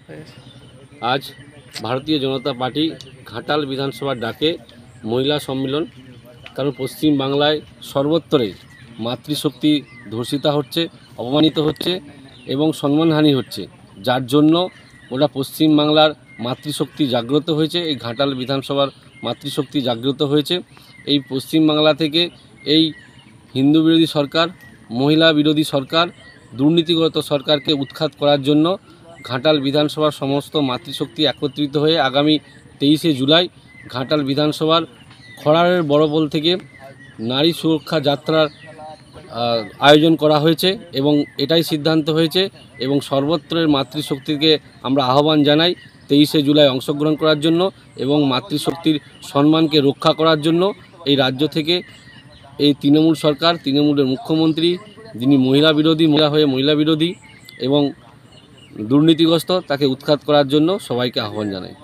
आज भारतीय जनता पार्टी घाटाल विधानसभा डाके महिला सम्मेलन कारण पश्चिम बांगलाय सर्वत्रे मातृशक्ति धर्षिता होच्छे, अपमानित होच्छे एवं सम्मानहानि होच्छे, जार जन्य ओटा पश्चिम बांगलार मातृशक्ति जाग्रत होयेछे। এই ঘাটাল विधानसभार मातृशक्ति जाग्रत होयेछे। এই पश्चिम बांगला থেকে এই हिंदू बिरोधी सरकार, महिला बिरोधी सरकार, दुर्नीतिगत सरकार के उत्खात करार जन्य घाटाल विधानसभार समस्त मातृशक्ति एकत्रित हुए आगामी 23 जुलाई घाटाल विधानसभार खड़ारेर बड़पोल থেকে नारी सुरक्षा यात्रार आयोजन करा হয়েছে এবং এটাই সিদ্ধান্ত হয়েছে এবং সর্বত্রের মাতৃশক্তিকে আমরা আহ্বান জানাই 23 জুলাই অংশগ্রহণ করার জন্য এবং মাতৃশক্তির সম্মানকে রক্ষা করার জন্য এই রাজ্য থেকে এই তৃণমূল সরকার, তৃণমূলের মুখ্যমন্ত্রী যিনি মহিলা বিরোধী, মহিলা বিরোধী এবং দুর্নীতিগ্রস্ত তাকে উৎখাত করার জন্য সবাইকে আহ্বান জানাই।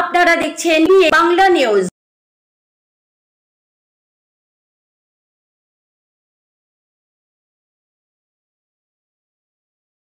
আপনারা দেখছেন বাংলা নিউজ।